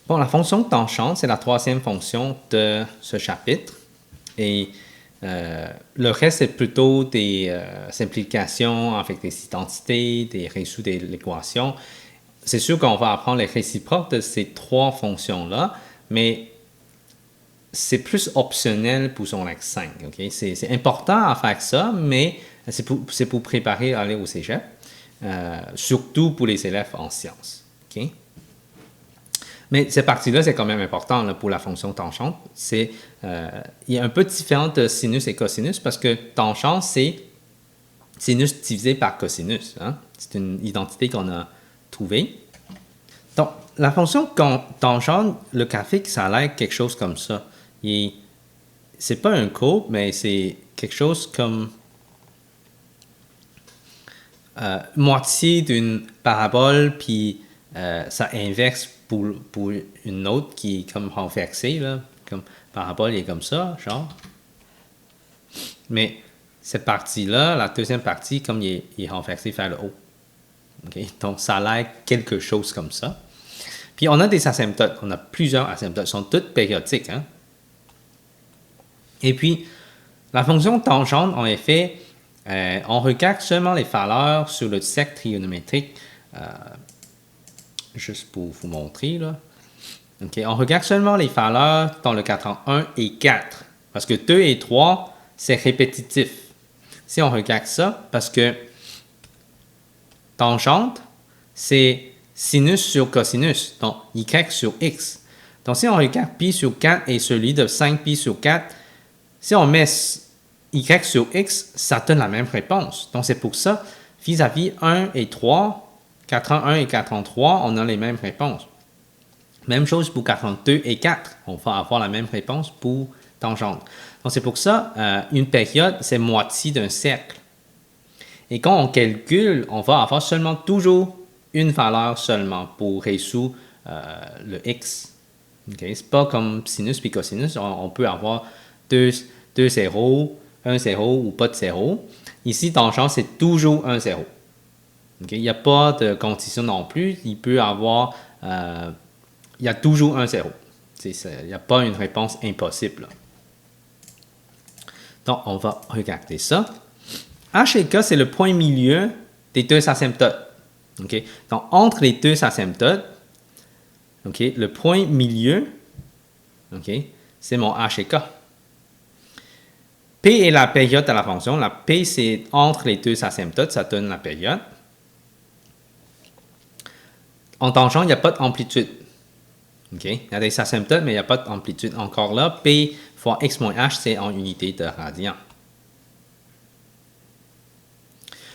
Bon, la fonction tangente, c'est la troisième fonction de ce chapitre. Et le reste, c'est plutôt des simplifications avec des identités, des résoudre de l'équation. C'est sûr qu'on va apprendre les réciproques de ces trois fonctions-là, mais c'est plus optionnel pour son X 5. Okay? C'est important à faire ça, mais c'est pour préparer à aller au cégep, surtout pour les élèves en sciences. Okay? Mais cette partie-là, c'est quand même important là, pour la fonction tangente. Il est un peu différent de sinus et cosinus parce que tangente, c'est sinus divisé par cosinus. Hein? C'est une identité qu'on a trouvée. Donc, la fonction tangente, le graphique, ça a l'air quelque chose comme ça. C'est pas un courbe, mais c'est quelque chose comme moitié d'une parabole, puis ça inverse pour une autre qui est comme renversée, là, comme parabole est comme ça, genre. Mais cette partie-là, la deuxième partie, comme il est renversé vers le haut. Okay? Donc, ça a l'air quelque chose comme ça. Puis, on a des asymptotes. On a plusieurs asymptotes. Ils sont toutes périodiques. Hein? Et puis, la fonction tangente, en effet, on regarde seulement les valeurs sur le cercle trigonométrique. Juste pour vous montrer, là. Okay, on regarde seulement les valeurs dans le quadrant 1 et 4. Parce que 2 et 3, c'est répétitif. Si on regarde ça, parce que tangente, c'est sinus sur cosinus, donc y sur x. Donc, si on regarde pi sur 4 et celui de 5 pi sur 4, si on met y sur x, ça donne la même réponse. Donc, c'est pour ça, vis-à-vis 1 et 3, quadrant 1 et quadrant 3, on a les mêmes réponses. Même chose pour quadrant 2 et 4. On va avoir la même réponse pour tangente. Donc, c'est pour ça, une période, c'est moitié d'un cercle. Et quand on calcule, on va avoir toujours une valeur seulement pour résoudre le x. Okay? Ce n'est pas comme sinus et cosinus. On peut avoir deux zéros, un zéro ou pas de zéro. Ici, tangente, c'est toujours un zéro. Okay? Il n'y a pas de condition non plus. Il peut avoir... il y a toujours un zéro. Il n'y a pas une réponse impossible. Là. Donc, on va regarder ça. H et K, c'est le point milieu des deux asymptotes. Okay? Donc, entre les deux asymptotes, okay, le point milieu, okay, c'est mon H et K. P est la période de la fonction. La P, c'est entre les deux asymptotes, ça donne la période. En tangent, il n'y a pas d'amplitude. Okay? Il y a des asymptotes, mais il n'y a pas d'amplitude. Encore là, P fois x moins h, c'est en unité de radian.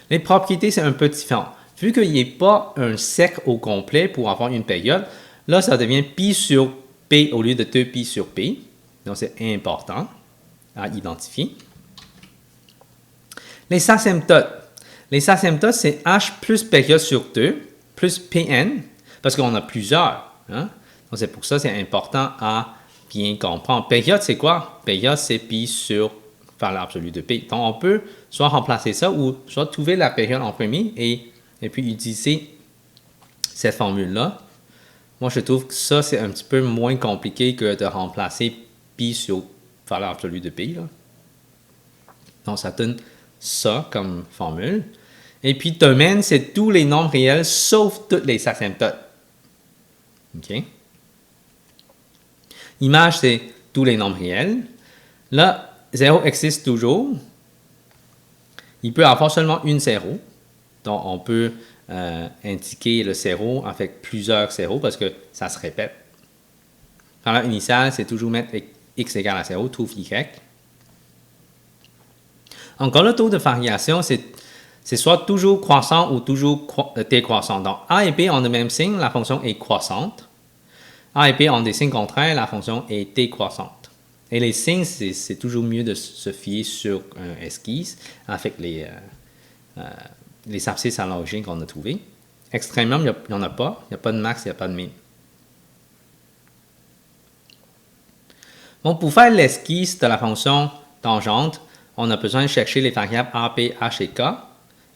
Les propriétés, c'est un peu différent. Vu qu'il n'y a pas un cercle au complet pour avoir une période, là, ça devient pi sur p au lieu de 2pi sur p. Donc, c'est important à identifier. Les asymptotes. Les asymptotes, c'est h plus période sur 2 plus pn, parce qu'on a plusieurs. Hein? Donc, c'est pour ça que c'est important à bien comprendre. Période, c'est quoi? Période, c'est pi sur valeur absolue de p. Donc, on peut soit remplacer ça ou soit trouver la période en premier et puis utiliser cette formule-là. Moi, je trouve que ça, c'est un petit peu moins compliqué que de remplacer pi sur valeur absolue de p. Là. Donc, ça donne ça comme formule. Et puis, domaine, c'est tous les nombres réels sauf toutes les asymptotes. OK? Image, c'est tous les nombres réels. Là, 0 existe toujours. Il peut y avoir seulement une 0. Donc, on peut indiquer le 0 avec plusieurs 0 parce que ça se répète. Valeur initiale, c'est toujours mettre x égale à 0, trouve y. Encore le taux de variation, c'est soit toujours croissant ou toujours décroissant. Donc, A et B ont le même signe, la fonction est croissante. A et B ont des signes contraires, la fonction est décroissante. Et les signes, c'est toujours mieux de se fier sur un esquisse avec les abscisses à l'origine qu'on a trouvées. Extrêmement, il n'y en a pas. Il n'y a pas de max, il n'y a pas de min. Bon, pour faire l'esquisse de la fonction tangente, on a besoin de chercher les variables A, B, H et K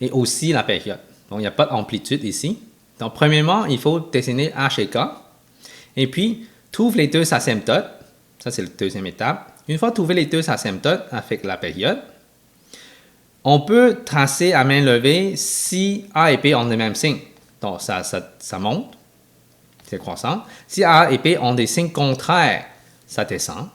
et aussi la période. Donc, il n'y a pas d'amplitude ici. Donc, premièrement, il faut dessiner H et K. Et puis, trouve les deux asymptotes. Ça, c'est la deuxième étape. Une fois trouvé les deux asymptotes avec la période, on peut tracer à main levée si A et B ont le même signe. Donc, ça monte, c'est croissant. Si A et B ont des signes contraires, ça descend.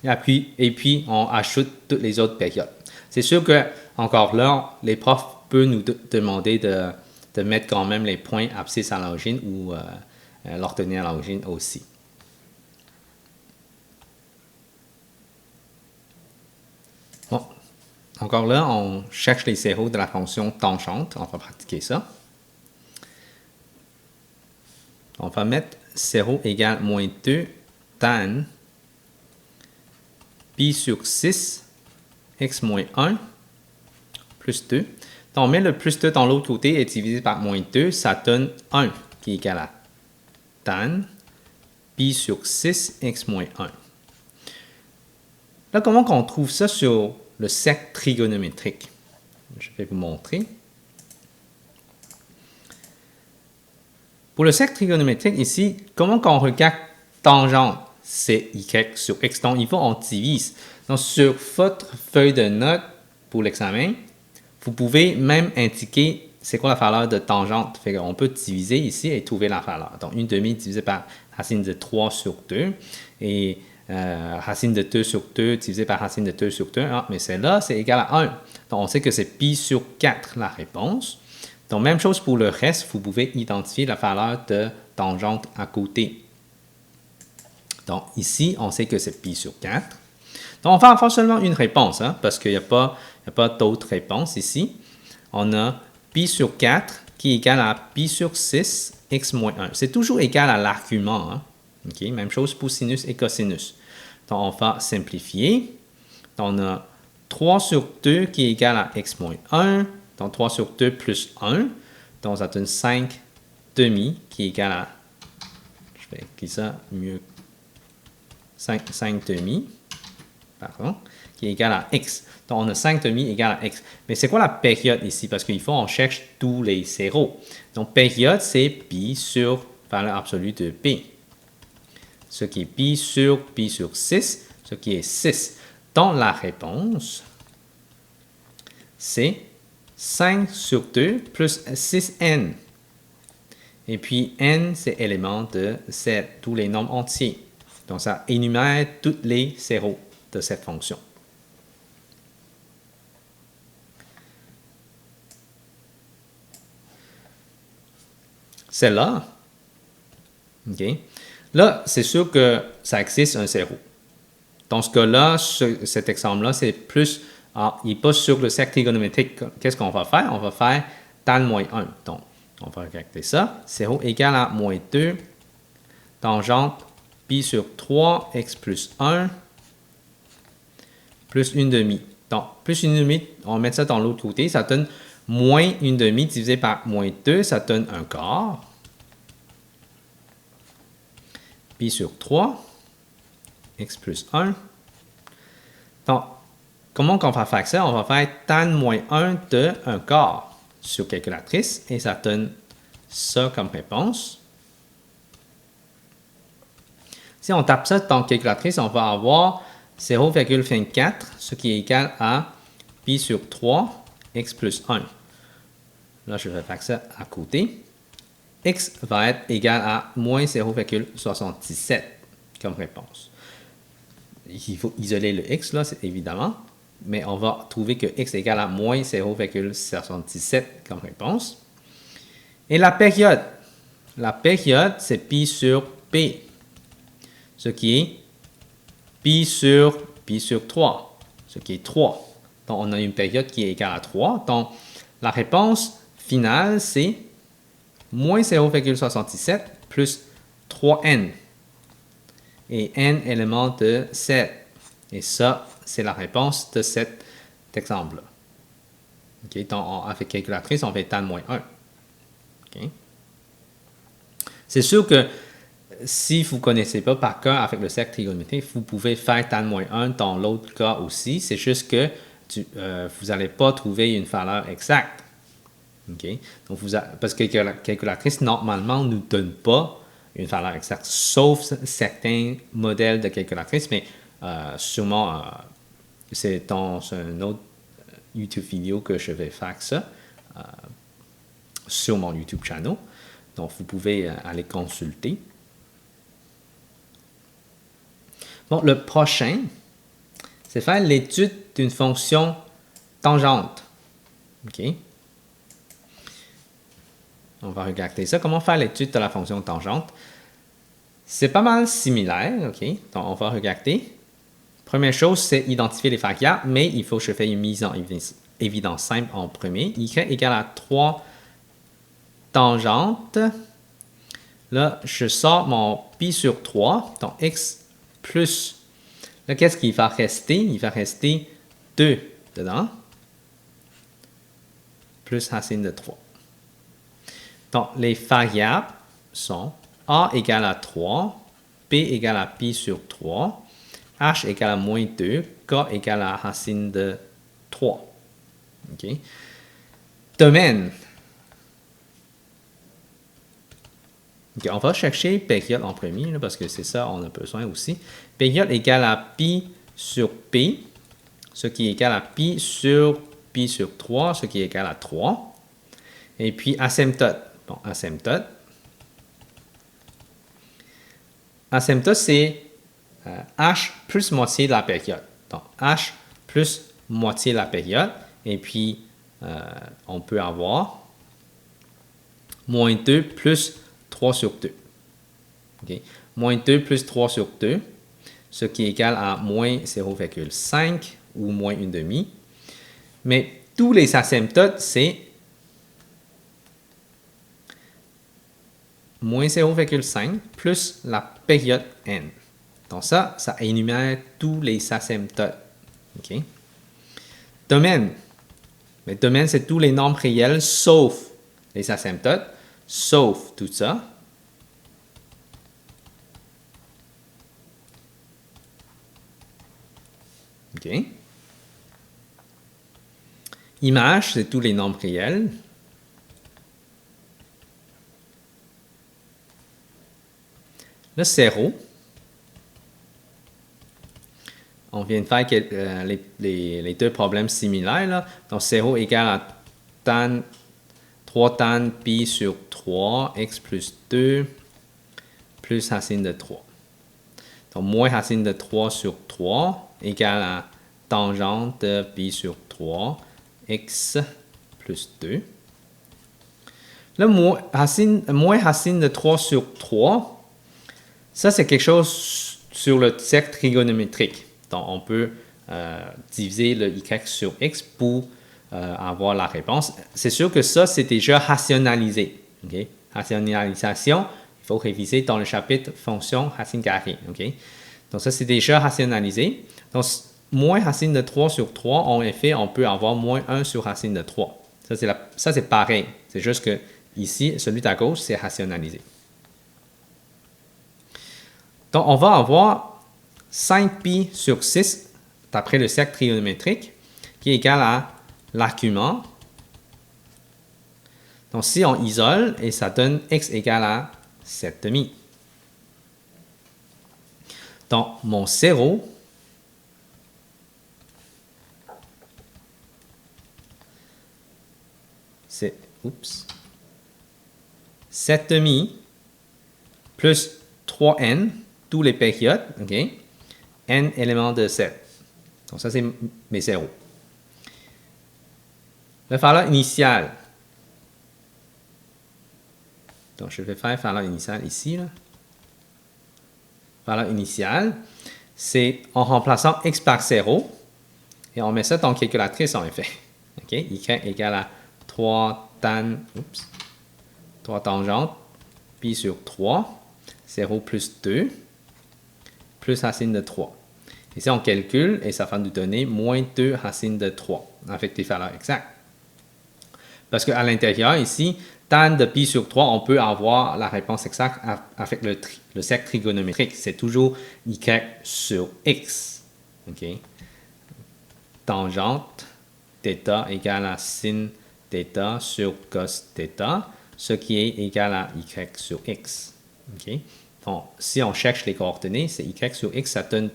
Et puis, on ajoute toutes les autres périodes. C'est sûr que, encore là, les profs peuvent nous demander de mettre quand même les points abscisses à l'origine ou l'ordonnée à l'origine aussi. Bon. Encore là, on cherche les zéros de la fonction tangente. On va pratiquer ça. On va mettre 0 égale moins 2 tan pi sur 6 x moins 1 plus 2. Donc, on met le plus 2 dans l'autre côté et divisé par moins 2, ça donne 1 qui est égal à tan pi sur 6 x moins 1. Là, comment on trouve ça sur le cercle trigonométrique? Je vais vous montrer. Pour le cercle trigonométrique, ici, comment on regarde tangente? C'est y sur x. Donc, il faut qu'on divise. Donc, sur votre feuille de notes pour l'examen, vous pouvez même indiquer c'est quoi la valeur de tangente. On peut diviser ici et trouver la valeur. Donc, 1/2 divisé par racine de 3 sur 2. Et racine de 2 sur 2 divisé par racine de 2 sur 2. Ah, mais celle-là, c'est égal à 1. Donc, on sait que c'est pi sur 4 la réponse. Donc, même chose pour le reste, vous pouvez identifier la valeur de tangente à côté. Donc, ici, on sait que c'est pi sur 4. Donc, on va avoir seulement une réponse, hein, parce qu'il n'y a pas d'autres réponses ici. On a pi sur 4 qui est égal à pi sur 6, x moins 1. C'est toujours égal à l'argument. Hein. Okay? Même chose pour sinus et cosinus. Donc, on va simplifier. Donc, on a 3 sur 2 qui est égal à x moins 1. Donc, 3 sur 2 plus 1. Donc, ça donne 5 demi qui est égal à... Je vais écrire ça mieux. 5 demi. Pardon. Qui est égal à x. Donc, on a 5 demi égal à x. Mais c'est quoi la période ici? Parce qu'il faut qu'on cherche tous les zéros. Donc, période, c'est pi sur valeur absolue de p. Ce qui est pi sur 6, ce qui est 6. Donc, la réponse, c'est 5 sur 2 plus 6n. Et puis, n, c'est élément de tous les nombres entiers. Donc, ça énumère tous les zéros de cette fonction. Celle-là, OK. Là, c'est sûr que ça existe un zéro. Dans ce cas-là, cet exemple-là, c'est plus... il n'est pas sur le cercle trigonométrique. Qu'est-ce qu'on va faire? On va faire tan moins 1. Donc, on va regarder ça. 0 égale à moins 2. Tangente pi sur 3, x plus 1, plus 1/2. Donc, plus 1/2, on va mettre ça dans l'autre côté. Ça donne moins 1/2 divisé par moins 2. Ça donne un quart. Pi sur 3, x plus 1. Donc, comment on va faire ça? On va faire tan moins 1 de 1 quart sur calculatrice et ça donne ça comme réponse. Si on tape ça dans calculatrice, on va avoir 0,24, ce qui est égal à pi sur 3, x plus 1. Là, je vais faire ça à côté. X va être égal à moins 0,77 comme réponse. Il faut isoler le x, là, c'est évidemment, mais on va trouver que x est égal à moins 0,77 comme réponse. Et la période, c'est pi sur p, ce qui est pi sur 3, ce qui est 3. Donc, on a une période qui est égale à 3. Donc, la réponse finale, c'est moins 0,77 plus 3n. Et n élément de 7. Et ça, c'est la réponse de cet exemple-là. Okay, donc, avec calculatrice, on fait tan moins 1. Okay. C'est sûr que si vous ne connaissez pas par cœur avec le cercle trigonométrique, vous pouvez faire tan moins 1 dans l'autre cas aussi. C'est juste que vous n'allez pas trouver une valeur exacte. Okay? Donc parce que la calculatrice, normalement, ne nous donne pas une valeur exacte, sauf certains modèles de calculatrice, mais sûrement, c'est dans un autre YouTube vidéo que je vais faire ça sur mon YouTube channel. Donc, vous pouvez aller consulter. Bon, le prochain, c'est faire l'étude d'une fonction tangente. OK? On va regarder ça. Comment faire l'étude de la fonction tangente? C'est pas mal similaire. OK? Donc, on va regarder. Première chose, c'est identifier les variables, mais il faut que je fasse une mise en évidence simple en premier. Y égale à 3 tangentes. Là, je sors mon pi sur 3, donc x plus. Là, qu'est-ce qu'il va rester? Il va rester 2 dedans, plus racine de 3. Donc, les variables sont a égale à 3, p égale à pi sur 3, h égale à moins 2, k égale à racine de 3. OK? Domaine. Okay, on va chercher période en premier, là, parce que c'est ça, on a besoin aussi. Période égale à pi sur p, ce qui est égal à pi sur 3, ce qui est égal à 3. Et puis asymptote. Bon, asymptote. Asymptote, c'est h plus moitié de la période. Donc, h plus moitié de la période. Et puis, on peut avoir moins 2 plus 3 sur 2. Okay. Moins 2 plus 3 sur 2, ce qui est égal à moins 0,5 ou moins 1/2. Mais tous les asymptotes, c'est moins 0,5 plus la période n. Donc ça énumère tous les asymptotes. Okay. Domaine. Le domaine, c'est tous les nombres réels sauf les asymptotes, sauf tout ça. OK. Image, c'est tous les nombres réels. Le 0. On vient de faire les deux problèmes similaires. Là. Donc, 0 égale à tan 3 tan pi sur 3, x plus 2, plus racine de 3. Donc, moins racine de 3 sur 3 égale à tangente de pi sur 3, x plus 2. Là, moins racine de 3 sur 3, ça, c'est quelque chose sur le cercle trigonométrique. Donc, on peut diviser le y sur x pour avoir la réponse. C'est sûr que ça, c'est déjà rationalisé. Okay? Rationalisation, il faut réviser dans le chapitre fonction racine carrée. Okay? Donc, ça, c'est déjà rationalisé. Donc, moins racine de 3 sur 3, en effet, on peut avoir moins 1 sur racine de 3. Ça, c'est pareil. C'est juste que ici, celui à gauche, c'est rationalisé. Donc, on va avoir 5pi sur 6, d'après le cercle trigonométrique, qui est égal à l'argument. Donc, si on isole, et ça donne x égale à 7,5. Donc, mon 0, c'est 7,5 plus 3n, tous les périodes, OK? N éléments de 7. Donc, ça, c'est mes 0. La valeur initiale. Donc, je vais faire valeur initiale ici. Là. Valeur initiale, c'est en remplaçant x par 0, et on met ça dans la calculatrice en effet. OK? Y égale à 3 tan, 3 tangente, pi sur 3, 0 plus 2, plus racine de 3. Ici, on calcule et ça va nous donner moins 2 racine de 3 avec des valeurs exactes. Parce qu'à l'intérieur, ici, tan de pi sur 3, on peut avoir la réponse exacte avec le cercle trigonométrique. C'est toujours y sur x. Okay? Tangente θ égale à sin θ sur cos θ, ce qui est égal à y sur x. OK? Donc, si on cherche les coordonnées, c'est y sur x, ça donne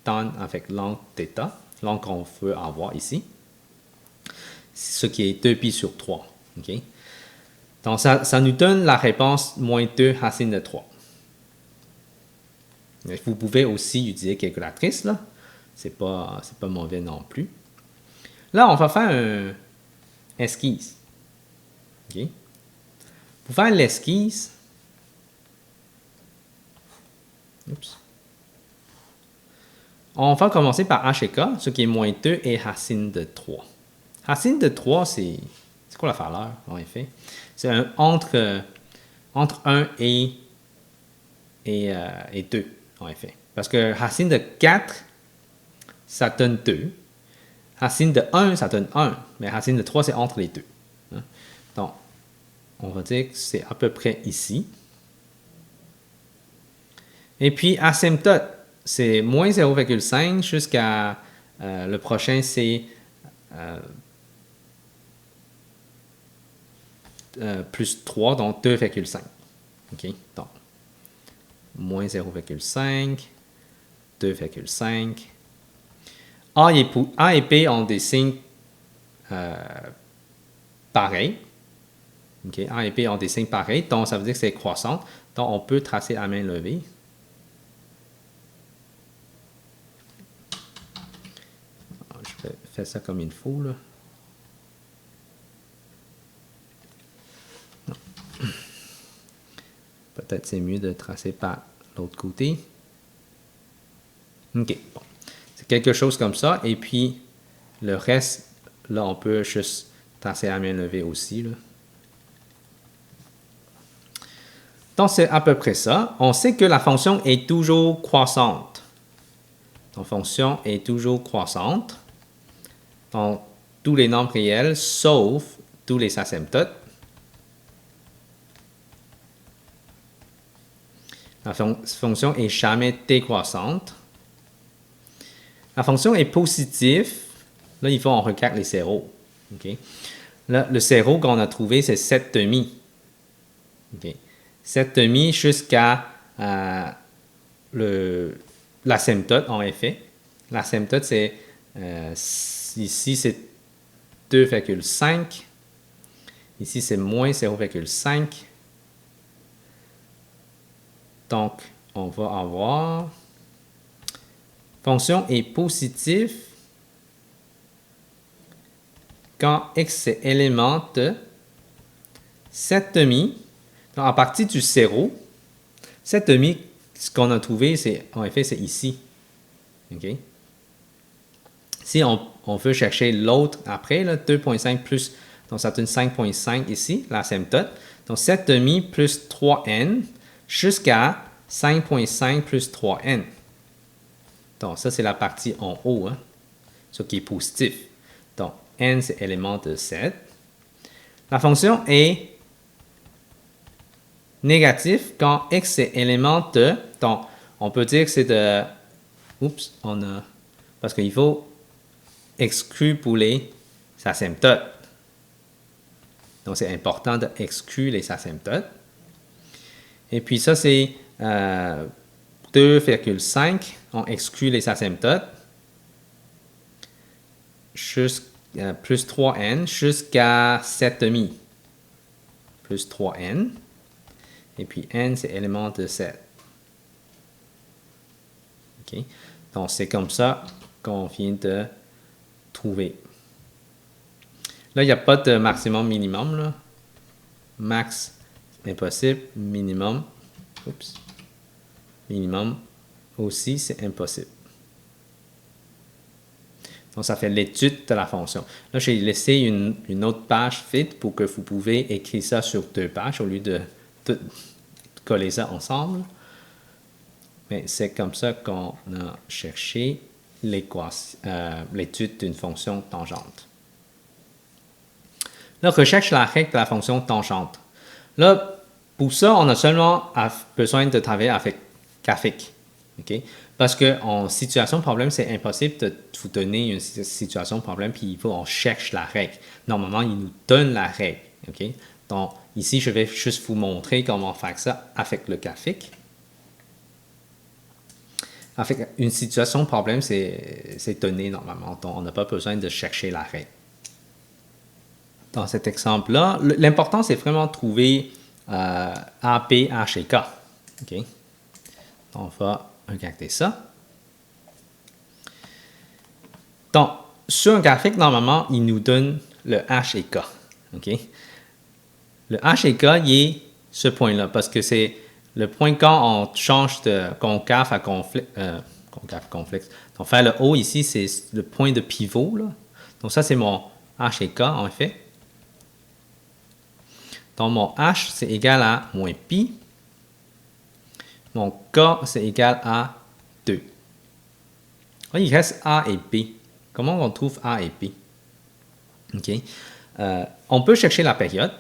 avec l'angle θ, l'angle qu'on veut avoir ici, ce qui est 2π sur 3. OK? Donc, ça nous donne la réponse moins 2 racine de 3. Vous pouvez aussi utiliser calculatrice, là. C'est pas mauvais non plus. Là, on va faire une esquisse. OK? Pour faire l'esquisse, on va commencer par h et k, ce qui est moins 2 et racine de 3. Racine de 3, c'est quoi la valeur, en effet? C'est entre 1 et 2, en effet. Parce que racine de 4, ça donne 2. Racine de 1, ça donne 1. Mais racine de 3, c'est entre les deux. Donc, on va dire que c'est à peu près ici. Et puis, asymptote, c'est moins 0,5 jusqu'à le prochain, c'est plus 3, donc 2,5. OK? Donc, moins 0,5, 2,5. A et B ont des signes pareils. Okay? A et B ont des signes pareils, donc ça veut dire que c'est croissante. Donc, on peut tracer à main levée. Je vais faire ça comme il faut, là. Peut-être c'est mieux de tracer par l'autre côté. OK, bon. C'est quelque chose comme ça. Et puis, le reste, là, on peut juste tracer à main levée aussi, là. Donc, c'est à peu près ça. On sait que la fonction est toujours croissante. La fonction est toujours croissante. Donc, tous les nombres réels, sauf tous les asymptotes. La fonction est jamais décroissante. La fonction est positive. Là, il faut qu'on regarde les zéros. Okay? Là, le zéro qu'on a trouvé, c'est 7,5. Okay? 7,5 jusqu'à l'asymptote, en effet. L'asymptote, c'est ici, c'est 2,5. Ici, c'est moins 0,5. Donc, on va avoir fonction est positive quand x c'est élément de 7,5. Donc, à partir du 0, 7,5, ce qu'on a trouvé, c'est en effet, c'est ici. Okay? Si on veut chercher l'autre après, 2,5 plus, donc ça donne 5,5 ici, l'asymptote. Donc, 7,5 plus 3n jusqu'à 5,5 plus 3n. Donc, ça, c'est la partie en haut, hein, ce qui est positif. Donc, n, c'est élément de 7. La fonction est négative quand x, c'est élément de... Donc, on peut dire que c'est de... Oups, parce qu'il faut exclure pour les asymptotes. Donc, c'est important d'exclure les asymptotes. Et puis, ça, c'est 2,5. On exclut les asymptotes. Plus 3n jusqu'à 7,5. Plus 3n. Et puis, n, c'est élément de 7. OK? Donc, c'est comme ça qu'on vient de trouver. Là, il n'y a pas de maximum minimum, là. Max, impossible. Minimum, oups. Minimum aussi, c'est impossible. Donc, ça fait l'étude de la fonction. Là, j'ai laissé une autre page vide pour que vous pouvez écrire ça sur 2 pages au lieu de tout coller ça ensemble. Mais c'est comme ça qu'on a cherché l'étude d'une fonction tangente. Là, recherche la règle de la fonction tangente. Là, pour ça, on a seulement besoin de travailler avec graphique. Okay? Parce qu'en situation de problème, c'est impossible de vous donner une situation de problème, puis il faut qu'on cherche la règle. Normalement, il nous donne la règle. Okay? Donc, ici, je vais juste vous montrer comment faire ça avec le graphique. Avec une situation problème, c'est donné normalement. Donc, on n'a pas besoin de chercher la règle. Dans cet exemple-là, l'important, c'est vraiment de trouver A, P, H et K. OK? On va regarder ça. Donc, sur un graphique, normalement, il nous donne le H et K. OK? Le H et K, il est ce point-là, parce que c'est le point quand on change de concave à convexe. Donc, faire le haut ici, c'est le point de pivot, là. Donc, ça, c'est mon H et K, en fait. Donc, mon H, c'est égal à moins pi. Mon K, c'est égal à 2. Là, il reste A et B. Comment on trouve A et B? OK. On peut chercher la période.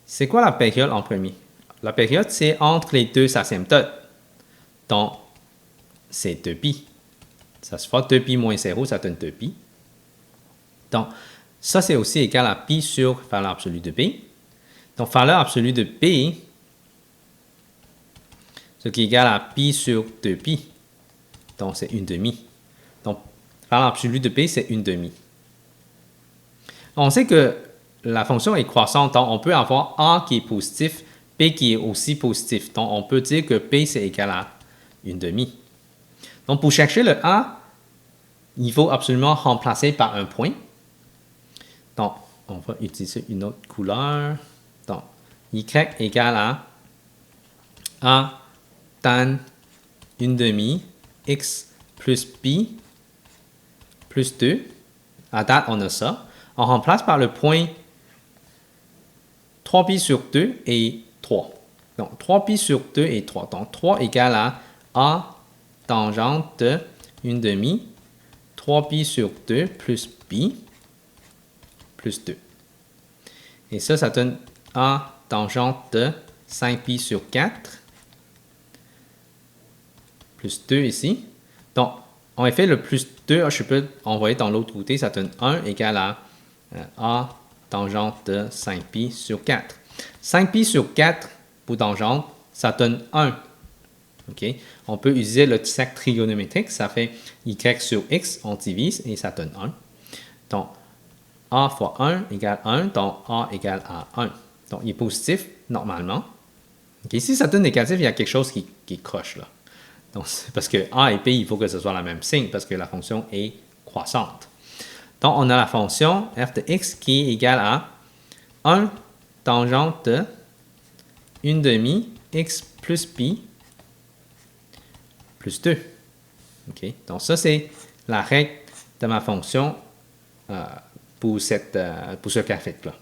C'est quoi la période en premier? La période, c'est entre les deux asymptotes. Donc, c'est 2pi. Ça se fait 2pi moins 0, ça donne 2pi. Donc, ça, c'est aussi égal à pi sur valeur absolue de B. Donc, valeur absolue de B, ce qui est égal à pi sur 2pi. Donc, c'est 1/2. Donc, valeur absolue de B, c'est 1/2. On sait que la fonction est croissante, donc on peut avoir A qui est positif, P qui est aussi positif. Donc, on peut dire que P, c'est égal à 1/2. Donc, pour chercher le A, il faut absolument remplacer par un point. Donc, on va utiliser une autre couleur. Donc, Y égale à A tan 1/2 X plus pi plus 2. À date, on a ça. On remplace par le point 3pi sur 2 et 3. Donc, 3pi sur 2 et 3. Donc, 3 égale à A tangente de 1/2 3pi sur 2 plus pi plus 2. Et ça donne A tangente de 5pi sur 4 plus 2 ici. Donc, en effet, le plus 2, je peux envoyer dans l'autre côté, ça donne 1 égale à A tangente de 5pi sur 4. 5pi sur 4 pour tangente, ça donne 1. Okay? On peut utiliser le cercle trigonométrique, ça fait y sur x, on divise et ça donne 1. Donc, A fois 1 égale 1, donc A égale à 1. Donc, il est positif normalement. Okay? Si ça donne négatif, il y a quelque chose qui croche là. Donc, parce que A et P, il faut que ce soit la même signe parce que la fonction est croissante. Donc, on a la fonction f de x qui est égale à 1 tangente de 1/2 x plus pi plus 2. Okay? Donc, ça, c'est la règle de ma fonction pour ce graphique-là.